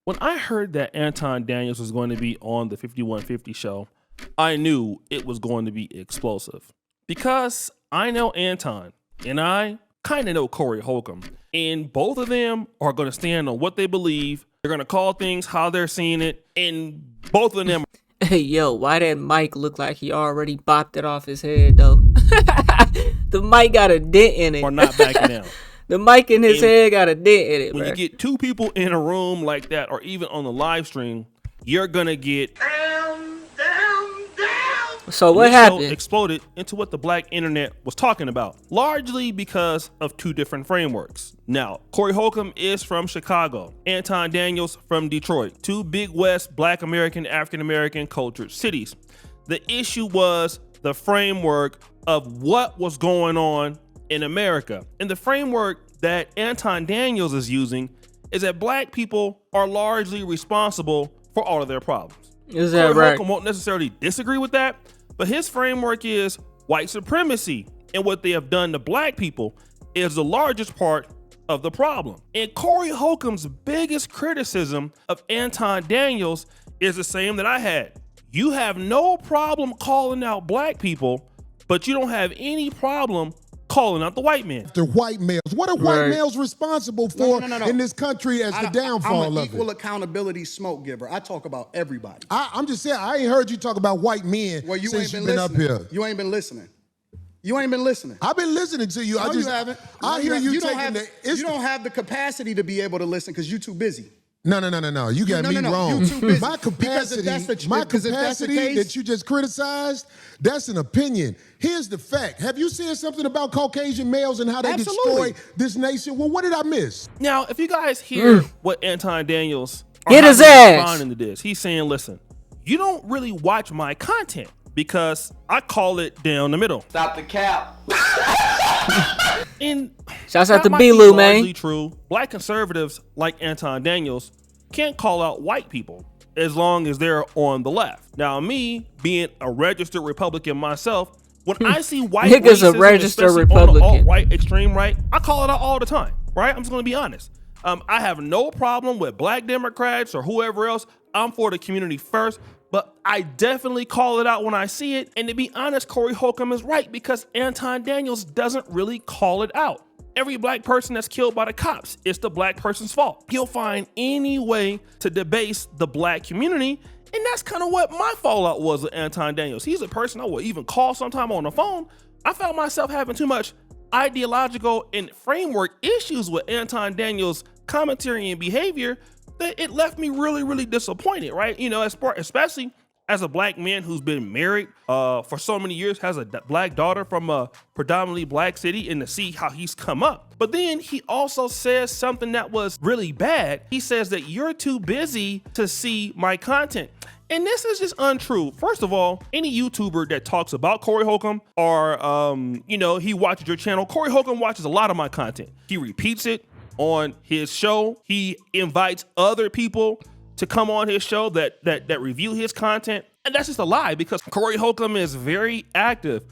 When I heard that Anton Daniels was going to be on the 5150 show, I knew it was going to be explosive. Because I know Anton, and I kind of know Corey Holcomb, and both of them are going to stand on what they believe. They're going to call things how they're seeing it, and both of them. Hey, yo, why that mic look like he already bopped it off his head, though? The mic got a dent in it. Are not backing down. The mic in his head got a dent in it, When bro. you get two people in a room like that, or even on the live stream, you're going to get... So what happened? Exploded into what the black internet was talking about, largely because of two different frameworks. Now, Corey Holcomb is from Chicago, Anton Daniels from Detroit, two big West black American, African American cultured cities. The issue was the framework of what was going on in America. And the framework that Anton Daniels is using is that black people are largely responsible for all of their problems. Is that Corey right? Holcomb won't necessarily disagree with that, but his framework is white supremacy, and what they have done to black people is the largest part of the problem. And Corey Holcomb's biggest criticism of Anton Daniels is the same that I had. You have no problem calling out black people, but you don't have any problem calling out the white man. The white males. What are white males responsible for in this country as the downfall I'm an of equal it? accountability smoke giver. I talk about everybody. I'm just saying, I ain't heard you talk about white men Well, you since ain't you've been been up listening. here. You ain't been listening. You ain't been listening. I've been listening to you. No, you haven't. I No, hear you don't taking have, the... You don't have the capacity to be able to listen because you're too busy. No. You got me wrong. You too busy. My Because if capacity, that's the case- that you just criticized, that's an opinion. Here's the fact. Have you said something about Caucasian males and how they Absolutely. destroy this nation? Well, what did I miss? Now, if you guys hear what Anton Daniels Get his how he's ass. responding to this, he's saying, listen, you don't really watch my content because I call it down the middle. Stop the cap. And Shouts out that to might be B-Lou, largely man. true. Black conservatives like Anton Daniels can't call out white people as long as they're on the left. Now, me being a registered Republican myself, when I see white Nigga's a racism, registered especially on the Republican. alt-right, extreme right, I call it out all the time, right? I'm just going to be honest. I have no problem with black Democrats or whoever else. I'm for the community first, but I definitely call it out when I see it. And to be honest, Corey Holcomb is right because Anton Daniels doesn't really call it out. Every black person that's killed by the cops, it's the black person's fault. He'll find any way to debase the black community. And that's kind of what my fallout was with Anton Daniels. He's a person I would even call sometime on the phone. I found myself having too much ideological and framework issues with Anton Daniels' commentary and behavior that it left me really, really disappointed, right? You know, especially as a black man who's been married for so many years, has a black daughter from a predominantly black city, and to see how he's come up. But then he also says something that was really bad. He says that you're too busy to see my content. And this is just untrue. First of all, any YouTuber that talks about Corey Holcomb or, he watches your channel, Corey Holcomb watches a lot of my content. He repeats it on his show. He invites other people to come on his show that review his content. And that's just a lie because Corey Holcomb is very active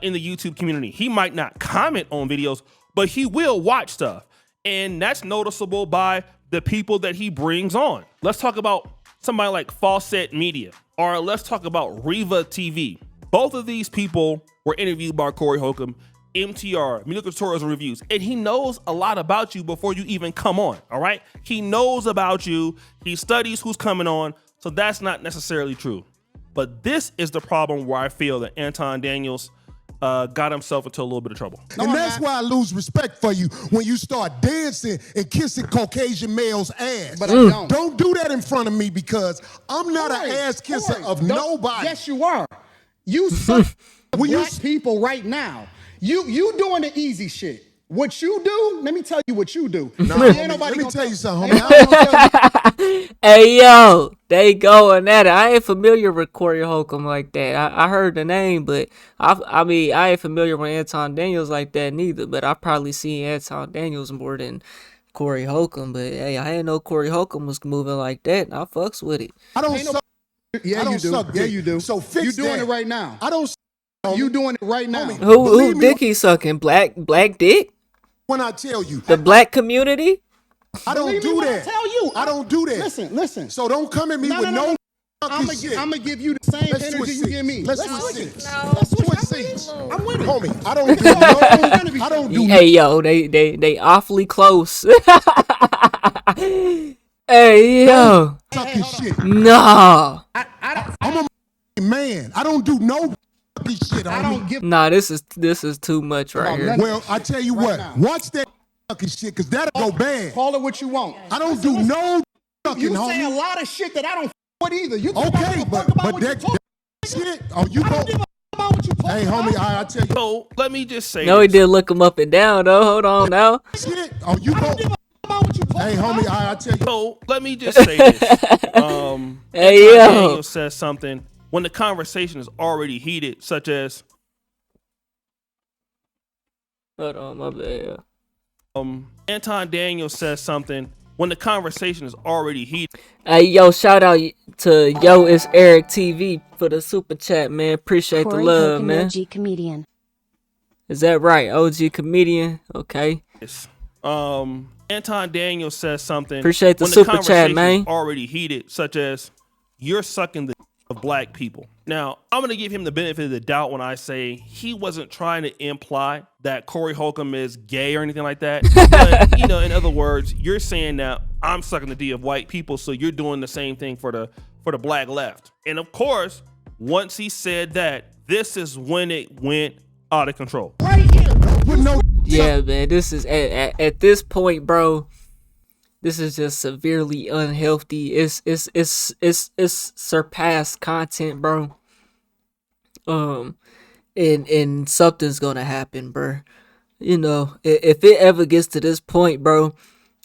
in the YouTube community. He might not comment on videos, but he will watch stuff. And that's noticeable by the people that he brings on. Let's talk about somebody like Fawcett Media, or let's talk about Riva TV. Both of these people were interviewed by Corey Holcomb, MTR, Music Tutorials and Reviews, and he knows a lot about you before you even come on, all right? He knows about you, he studies who's coming on, so that's not necessarily true. But this is the problem where I feel that Anton Daniels got himself into a little bit of trouble. And that's why I lose respect for you when you start dancing and kissing Caucasian males' ass. But I don't. Don't do that in front of me because I'm not an ass kisser of nobody. Yes, you are. You suck black people right now. You doing the easy shit. What you do, let me tell you what you do. No, let me tell you something, homie. Hey, yo, they going at it. I ain't familiar with Corey Holcomb like that. I heard the name, but I mean, I ain't familiar with Anton Daniels like that neither, but I probably seen Anton Daniels more than Corey Holcomb. But hey, I didn't know Corey Holcomb was moving like that, and I fucks with it. I don't suck. Yeah, I don't you do. suck Yeah, dick. you do. So fix You doing that. it right now. I don't. You doing it right now. Who Believe me dick he sucking? Black dick? when I tell you. The black community? I don't Believe me do when I that. tell you. I don't do that. Listen. So don't come at me with no fucking shit. I'm gonna give you the same Let's energy switch you give me. Let's switch switch seats. it. Let's switch seats. I'm with it. Homie, I don't do no. I don't do Hey yo, they awfully close. Hey yo, fucking shit. nah, I'm a man. I don't do no fucking shit. I don't give nah. This is too much right here. Well, I tell you what. now. Watch that fucking shit, cause that'll go bad. call it what you want. I don't do no fucking You say a homie. lot of shit that I don't with either. You think I Okay, give a but fuck about but what you that talk- shit. Oh, you I go. don't give a fuck about what you talk Hey, about. homie, I tell you. So let me just say No, he this. did look him up and down though. Hold on now. Shit. Oh, you go. About what you talk Hey, about. homie, I tell you. So let me just say this. Hey Anton yo, Daniels says something when the conversation is already heated, such as hold on, my bad. Anton Daniels says something when the conversation is already heated. Hey yo, shout out to Yo It's Eric TV for the super chat, man. Appreciate the Corey love, Holcomb, man. OG comedian. Is that right? OG comedian. Okay. Anton Daniels says something. Appreciate the when super chat, conversation man. is already heated, such as you're sucking the of black people. Now, I'm gonna give him the benefit of the doubt when I say he wasn't trying to imply that Corey Holcomb is gay or anything like that. But you know, in other words, you're saying that I'm sucking the D of white people, so you're doing the same thing for the black left. And of course, once he said that, this is when it went out of control. With no. Yeah, man. This is at this point, bro. This is just severely unhealthy. It's surpassed content, bro. And something's gonna happen, bro. You know, if it ever gets to this point, bro.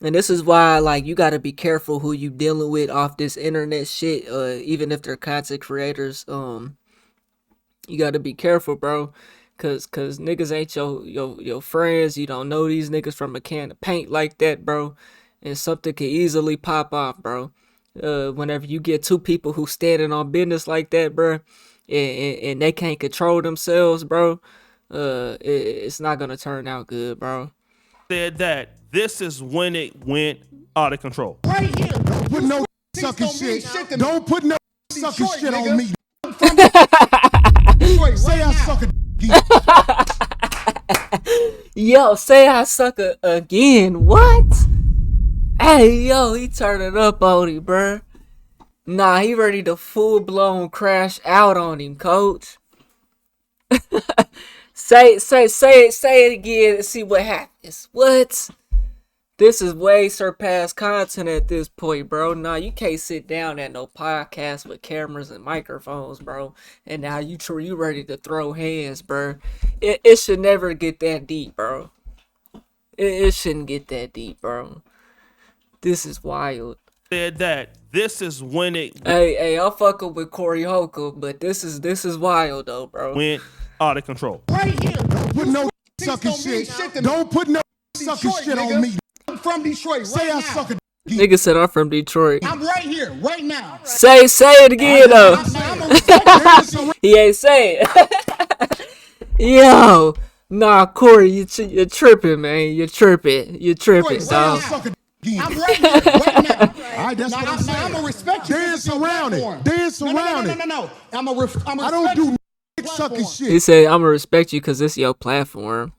And this is why, like, you gotta be careful who you dealing with off this internet shit. Even if they're content creators, you gotta be careful, bro. Cause niggas ain't your friends. You don't know these niggas from a can of paint like that, bro. And something can easily pop off, bro. Whenever you get two people who standing on business like that, bro, and they can't control themselves, bro, it's not gonna turn out good, bro. Said that this is when it went out of control. Right here. Put no sucking shit. Don't put no sucking Detroit, shit nigga. on me. Detroit, Say right I now. suck a Yo, say I suck again. What? Hey, yo, he turning up on him, bruh. Nah, he ready to full-blown crash out on him, coach. say it again and see what happens. What? This is way surpassed content at this point, bro. Nah, you can't sit down at no podcast with cameras and microphones, bro. And now you ready to throw hands, bro. It should never get that deep, bro. It shouldn't get that deep, bro. This is wild. Said that this is when it Hey, I'm fucking with Corey Holcomb, but this is wild though, bro. went out of control. Right here. Put no Don't sucking mean shit. shit to me. Don't put no sucking Detroit, shit nigga. on me. I'm from Detroit Say right I now. suck a Nigga said I'm from Detroit. I'm right here, right now. Say it again though. I'm a respect He ain't say it. Yo, nah, Corey, you're tripping, man. You're tripping, Say I dog. suck a I'm right here, right now. All right, that's Now, what I'm I'm saying. gonna respect you. Dance around it. Dance around it. No. I'm a I don't do dick sucking He shit. said, "I'ma respect you because it's your platform."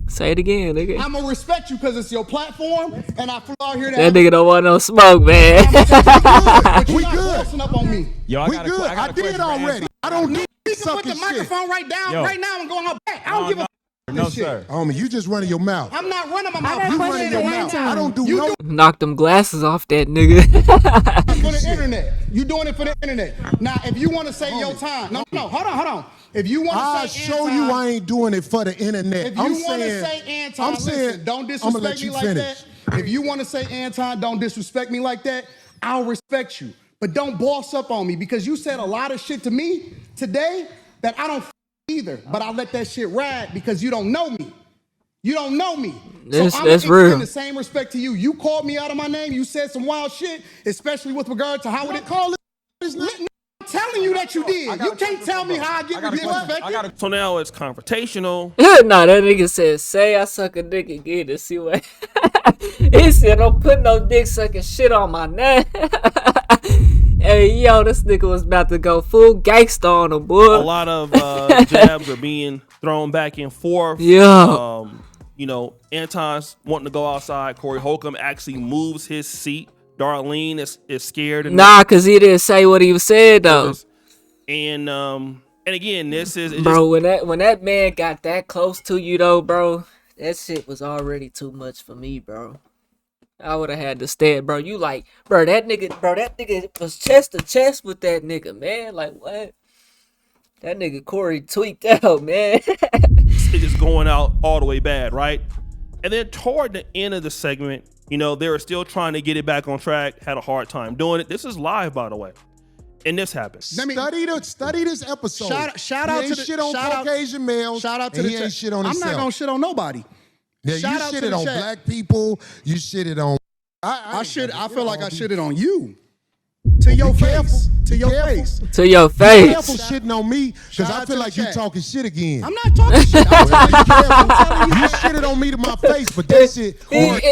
Say it again, nigga. I'm gonna respect you because it's your platform, and I flew out here to That nigga don't want no smoke, man. but you We not good. bossing up on me. Yo, We good. I did already. I don't need You can put sucking the shit. microphone right down, Yo. right now, and go on my back. I don't give a No, this shit. sir. Homie, you just running your mouth. I'm not running my mouth. got a You I'm running question your for running mouth. Anton. I don't do You no do Knock them glasses off that nigga. it for the internet. You doing it for the internet. Now, if you want to say your time, no, hold on. If you want I'll to say show Anton, you I ain't doing it for the internet. If you want to say Anton, I'm saying, listen, don't I'ma disrespect let me you like finish. that. If you want to say Anton, don't disrespect me like that, I'll respect you. But don't boss up on me because you said a lot of shit to me today that I don't either. But I let that shit ride because you don't know me. You don't know me. That's so I'm gonna real. extend the same respect to you. You called me out of my name. You said some wild shit, especially with regard to how it call it. I'm telling you that you did. You can't tell me how I get disrespected. So now it's confrontational. Nah, that nigga said, say I suck a dick again to see what. He said, don't put no dick sucking shit on my name. Hey, yo, this nigga was about to go full gangsta on him, boy. A lot of jabs are being thrown back and forth. Yeah. You know, Anton's wanting to go outside. Corey Holcomb actually moves his seat. Darlene is scared. Nah, cause he didn't say what he was saying though. And again, this is bro. When that man got that close to you though, bro, that shit was already too much for me, bro. I would have had to stand, bro. You like, bro, that nigga was chest to chest with that nigga, man. Like what? That nigga Corey tweaked out, man. It is going out all the way bad, right? And then toward the end of the segment, you know, they were still trying to get it back on track, had a hard time doing it. This is live, by the way. And this happens. Study this episode. Shout out to the shit on Caucasian males. Shout out to the ain't shit on I'm himself. not gonna shit on nobody. Yeah, Shout you out to shitted the on chat. black people. You shitted on. I feel like I shitted on you. To your face. To your face. To your Be face. careful shitting on me, because Shout I out feel to like the you chat. talking shit again. I'm not talking shit. I'm telling you. You shitted on me to my face, but that shit. If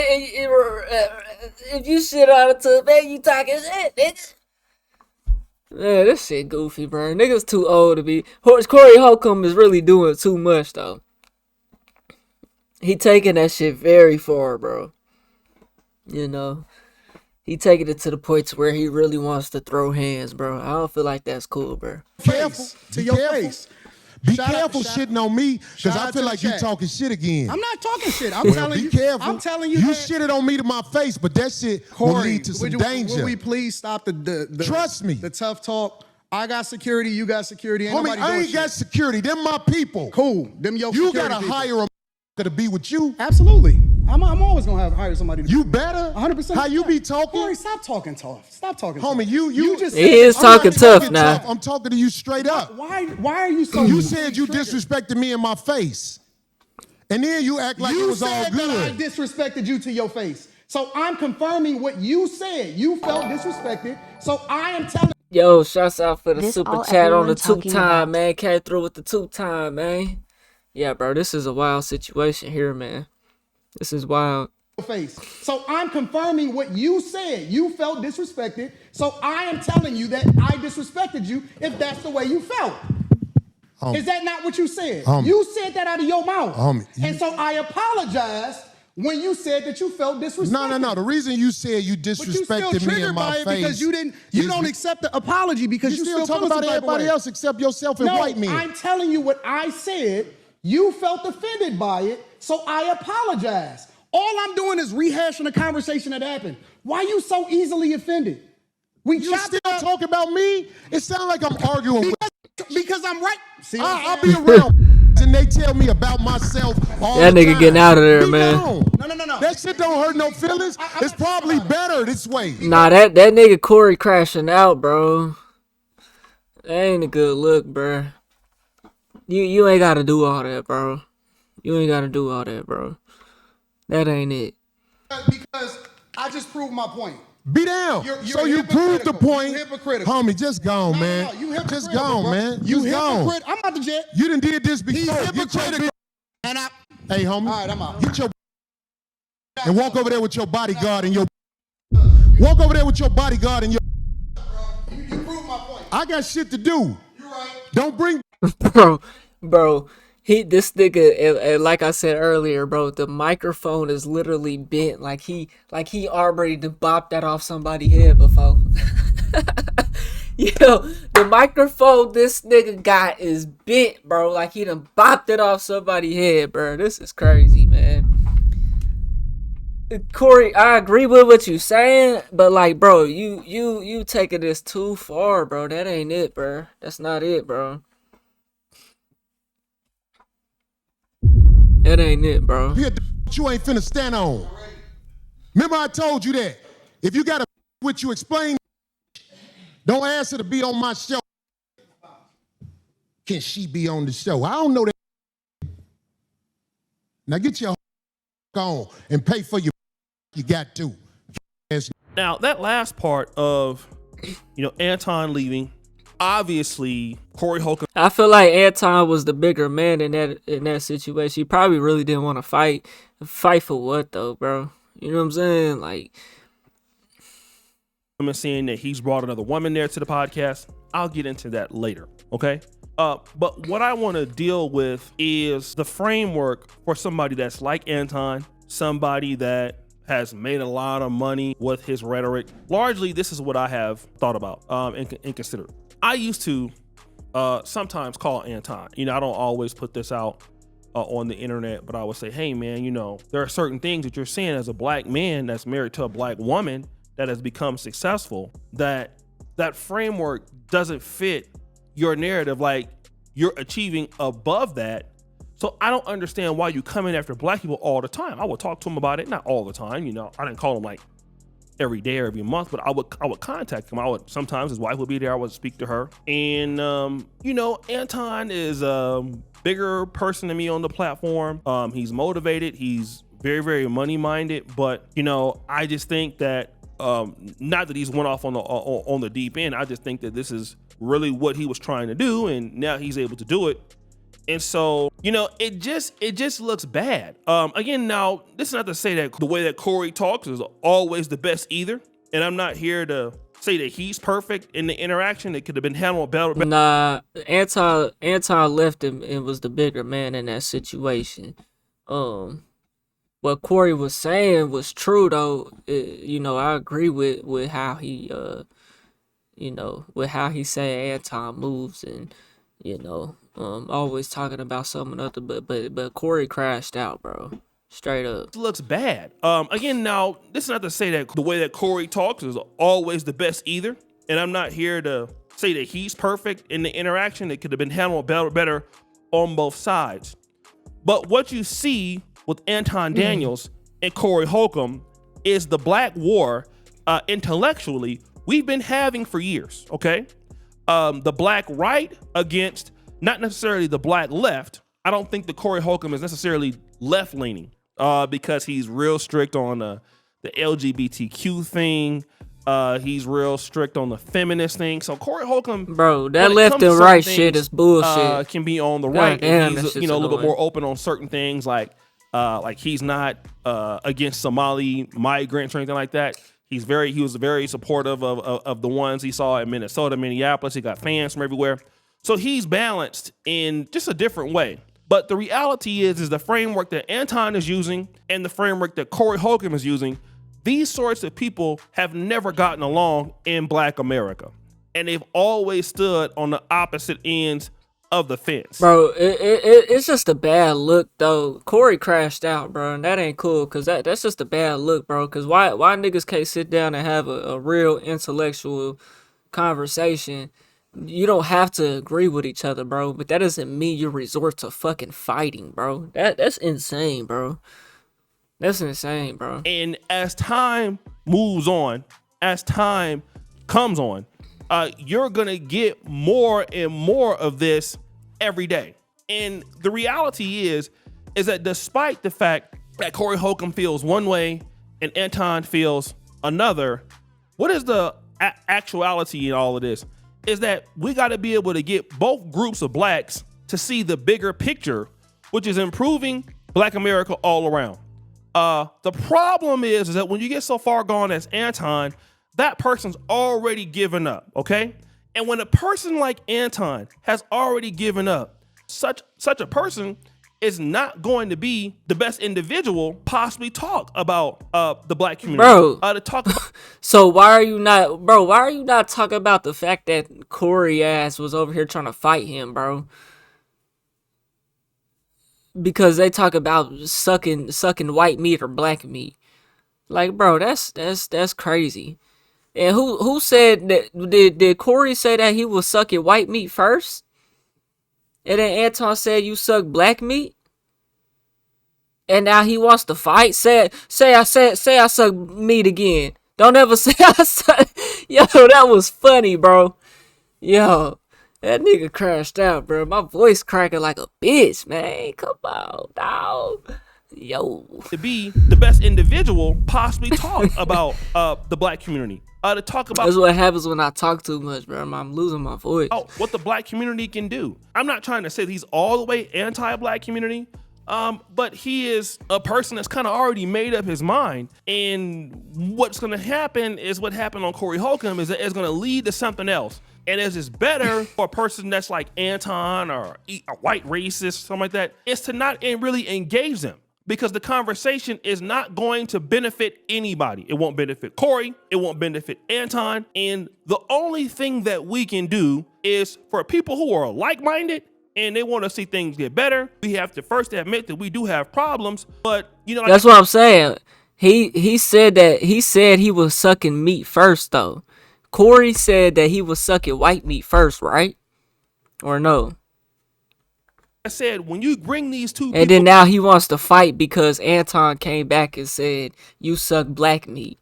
you shit on it to man, you talking shit, nigga. Man, this shit goofy, bro. Niggas too old to be. Corey Holcomb is really doing too much, though. He taking that shit very far, bro. You know, he taking it to the point to where he really wants to throw hands, bro. I don't feel like that's cool, bro. Careful. To your face. Be Shout out- careful shout- shitting on me, because shout I out feel to like the you chat. talking shit again. I'm not talking shit. I'm telling Be you. careful. I'm telling you. You that- shitted on me to my face, but that shit will Corey, lead to some would danger. we please stop the Trust me. The tough talk. I got security. You got security. Ain't Homie, nobody I doing ain't got shit. security. Them my people. Cool. Them your You security gotta people. hire a to be with you. Absolutely. I'm always gonna hire somebody. You better. 100%. How you be talking? Corey, stop talking tough. Stop talking. Homie, tough. you just He said- is I'm not talking tough now. I'm talking to you straight up. Why are you so? You said you triggered? disrespected me in my face. And then you act like You it was all said that I good. disrespected you to your face. So I'm confirming what you said. You felt disrespected. So I am telling. Yo, shouts out for the This super all chat on the everyone talking 2-time, about. man. Came through with the 2-time, man. Yeah, bro, this is a wild situation here, man. This is wild. Face. So I'm confirming what you said. You felt disrespected. So I am telling you that I disrespected you if that's the way you felt. Is that not what you said? You said that out of your mouth. And so I apologized when you said that you felt disrespected. No. The reason you said you But you still disrespected me in triggered my by it face because you don't accept the apology because you you still talk feeling about some type of everybody way. else except yourself and No, white men. I'm telling you what I said. You felt offended by it, so I apologize. All I'm doing is rehashing a conversation that happened. Why you so easily offended? We You chopped still it up talk about me? It sounds like I'm arguing with because I'm right. See, I'll be around and they tell me about myself all That the nigga time. getting out of there, Be man. gone. No. That shit don't hurt no feelings. I'm It's not probably talking about better this way. Nah, that nigga Corey crashing out, bro. That ain't a good look, bro. You ain't gotta do all that, bro. You ain't gotta do all that, bro. That ain't it. because I just proved my point. Be down. You're So you proved the hypocritical. point. You hypocritical. Homie, just gone, No, man. you hypocritical, Just gone, bro. man. You Just gone. hypocrite. I'm out the jet. You done did this He's before. Get your hypocritical. And I. Hey, homie. All right, I'm out. Get your and walk over there with your bodyguard and your walk over there with your bodyguard and your. You proved my point. I got shit to do. You're right. Don't bring. bro, this nigga, and like I said earlier, bro, the microphone is literally bent, like he already done bopped that off somebody's head before. Yo, the microphone this nigga got is bent, bro, like he done bopped it off somebody's head, bro. This is crazy, man. Corey, I agree with what you saying, but like, bro, you taking this too far, bro. That ain't it, bro. That's not it, bro. That ain't it, bro. You ain't finna stand on. Remember I told you that. If you got a what you explain, don't ask her to be on my show. Can she be on the show? I don't know that. Now get your on and pay for your you got to. Now, that last part of, Anton leaving, obviously Corey Holcomb I feel like Anton was the bigger man in that situation. He probably really didn't want to fight. Fight for what though, bro? You know what I'm saying? Like, is saying that he's brought another woman there to the podcast. I'll get into that later, okay? But what I want to deal with is the framework for somebody that's like Anton, somebody that has made a lot of money with his rhetoric. Largely, this is what I have thought about and considered. I used to sometimes call Anton. I don't always put this out on the internet, but I would say, hey man, there are certain things that you're saying as a black man that's married to a black woman that has become successful, that framework doesn't fit your narrative. Like, you're achieving above that. So I don't understand why you come in after black people all the time. I would talk to him about it, not all the time. I didn't call him like every day or every month, but I would contact him. Sometimes his wife would be there. I would speak to her. And, Anton is a bigger person than me on the platform. He's motivated. He's very, very money minded. But, I just think that not that he's went off on the deep end. I just think that this is really what he was trying to do, and now he's able to do it. And so, it just looks bad. Again, now this is not to say that the way that Corey talks is always the best either. And I'm not here to say that he's perfect in the interaction. It could have been handled better. nah, Anton left him and was the bigger man in that situation. What Corey was saying was true though. I agree with how he with how he say Anton moves, and always talking about something other, but Corey crashed out, bro. Straight up. It looks bad. Again, now this is not to say that the way that Corey talks is always the best either. And I'm not here to say that he's perfect in the interaction. It could have been handled better on both sides. But what you see with Anton Daniels and Corey Holcomb is the black war intellectually we've been having for years, okay? The black right against not necessarily the black left. I don't think that Corey Holcomb is necessarily left-leaning because he's real strict on the LGBTQ thing. He's real strict on the feminist thing. So Corey Holcomb, bro, that left and right shit is bullshit. Can be on the right. Damn, and he's a little bit more open on certain things, like he's not against Somali migrants or anything like that. He was very supportive of the ones he saw in Minnesota, Minneapolis. He got fans from everywhere. So he's balanced in just a different way. But the reality is the framework that Anton is using and the framework that Corey Holcomb is using, these sorts of people have never gotten along in Black America. And they've always stood on the opposite ends of the fence. Bro, it's just a bad look, though. Corey crashed out, bro, and that ain't cool, because that's just a bad look, bro. Because why niggas can't sit down and have a real intellectual conversation? You don't have to agree with each other, bro, but that doesn't mean you resort to fucking fighting, bro. That's insane, bro. That's insane, bro. And as time moves on, as time comes on, you're gonna get more and more of this every day. And the reality is that despite the fact that Corey Holcomb feels one way and Anton feels another, what is the actuality in all of this? Is that we got to be able to get both groups of blacks to see the bigger picture, which is improving Black America all around. The problem is that when you get so far gone as Anton, that person's already given up, okay? And when a person like Anton has already given up, such a person is not going to be the best individual possibly talk about the black community. Bro, to talk about so why are you not talking about the fact that Corey ass was over here trying to fight him, bro? Because they talk about sucking white meat or black meat. Like, bro, that's crazy. And who said that? Did Corey say that he was sucking white meat first? And then Anton said you suck black meat? And now he wants to fight? Say I suck meat again. Don't ever say I suck. Yo, that was funny, bro. Yo, that nigga crashed out, bro. My voice cracking like a bitch, man. Come on, dog. Yo. To be the best individual possibly talk about the black community. to talk about That's what happens when I talk too much, bro. I'm losing my voice. what the black community can do. I'm not trying to say he's all the way anti-black community, but he is a person that's kind of already made up his mind. And what's going to happen is what happened on Corey Holcomb is that it's going to lead to something else. And it's just better for a person that's like Anton or a white racist, something like that, is to not really engage them. Because the conversation is not going to benefit anybody. It won't benefit Corey. It won't benefit Anton. And the only thing that we can do is for people who are like-minded and they want to see things get better, we have to first admit that we do have problems. But, you know, like, That's what I'm saying. He said he was sucking meat first, though. Corey said that he was sucking white meat first, right? Or no? I said, when you bring these two people, And then now he wants to fight because Anton came back and said, you suck black meat.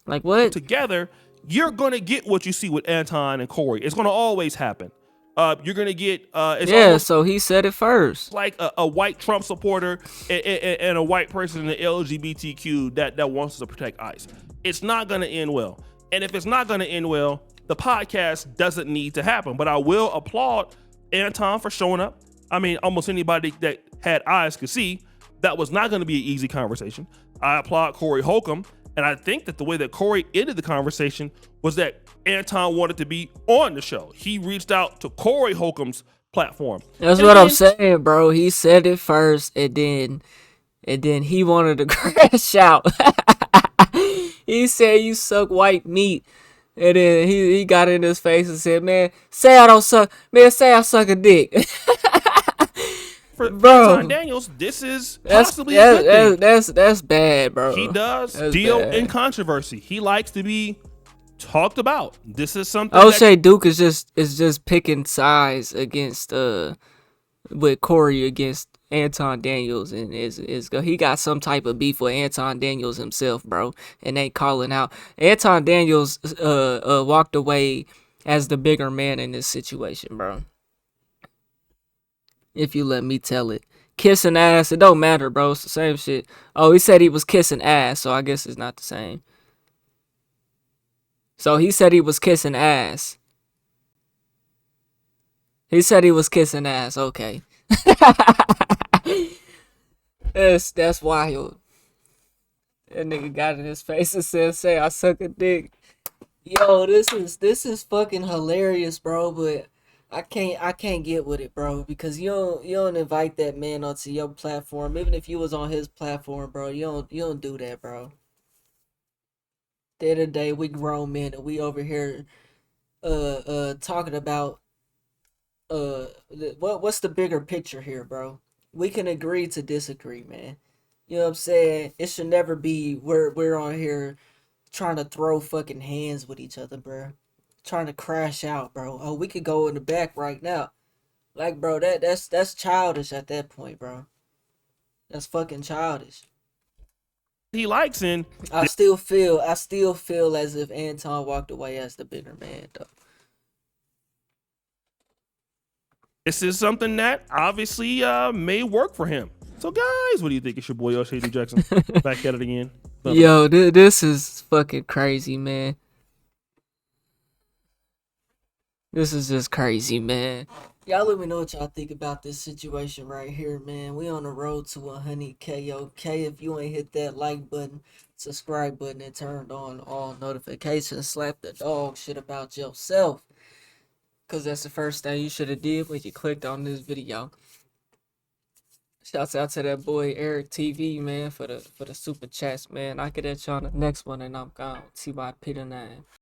Like, what? together, you're going to get what you see with Anton and Corey. It's going to always happen. You're going to get, it's Yeah, almost so he said it first. like a white Trump supporter and a white person in the LGBTQ that wants to protect ICE. It's not going to end well. And if it's not going to end well, the podcast doesn't need to happen. But I will applaud Anton for showing up. I mean, almost anybody that had eyes could see that was not going to be an easy conversation. I applaud Corey Holcomb, and I think that the way that Corey ended the conversation was that Anton wanted to be on the show. He reached out to Corey Holcomb's platform. That's And what I'm then- saying, bro. He said it first, and then he wanted to crash out. He said you suck white meat. And then he got in his face and said, man, say I don't suck. Man, say I suck a dick. For Bro. Anton Daniels, this is possibly a good thing. That's bad, bro. He does That's deal bad. in controversy. He likes to be talked about. This is something O'Shea Duke is just picking sides against with Corey against Anton Daniels, and he got some type of beef with Anton Daniels himself, bro, and they calling out. Anton Daniels walked away as the bigger man in this situation, bro. If you let me tell it. Kissing ass, it don't matter, bro. It's the same shit. Oh, he said he was kissing ass, so I guess it's not the same. So he said he was kissing ass. He said he was kissing ass. Okay. That's wild. That nigga got in his face and said, "Say I suck a dick." Yo, this is fucking hilarious, bro. But I can't get with it, bro, because you don't invite that man onto your platform. Even if you was on his platform, bro, you don't do that, bro. The other day, we grown men and we over here talking about what's the bigger picture here, bro? We can agree to disagree, man. You know what I'm saying? It should never be we're on here trying to throw fucking hands with each other, bro. Trying to crash out, bro. Oh, we could go in the back right now. Like, bro, that's childish at that point, bro. That's fucking childish. He likes in. I still feel as if Anton walked away as the bigger man, though. This is something that obviously may work for him. So, guys, what do you think? It's your boy O'Shea Jackson back at it again. Yo, this is fucking crazy, man. This is just crazy, man. Y'all let me know what y'all think about this situation right here, man. We on the road to 100K, okay? If you ain't hit that like button, subscribe button, and turned on all notifications, slap the dog shit about yourself. Because that's the first thing you should have did when you clicked on this video. Shouts out to that boy Eric TV, man, for the super chats, man. I'll get at you on the next one, and I'm gone. TYP9.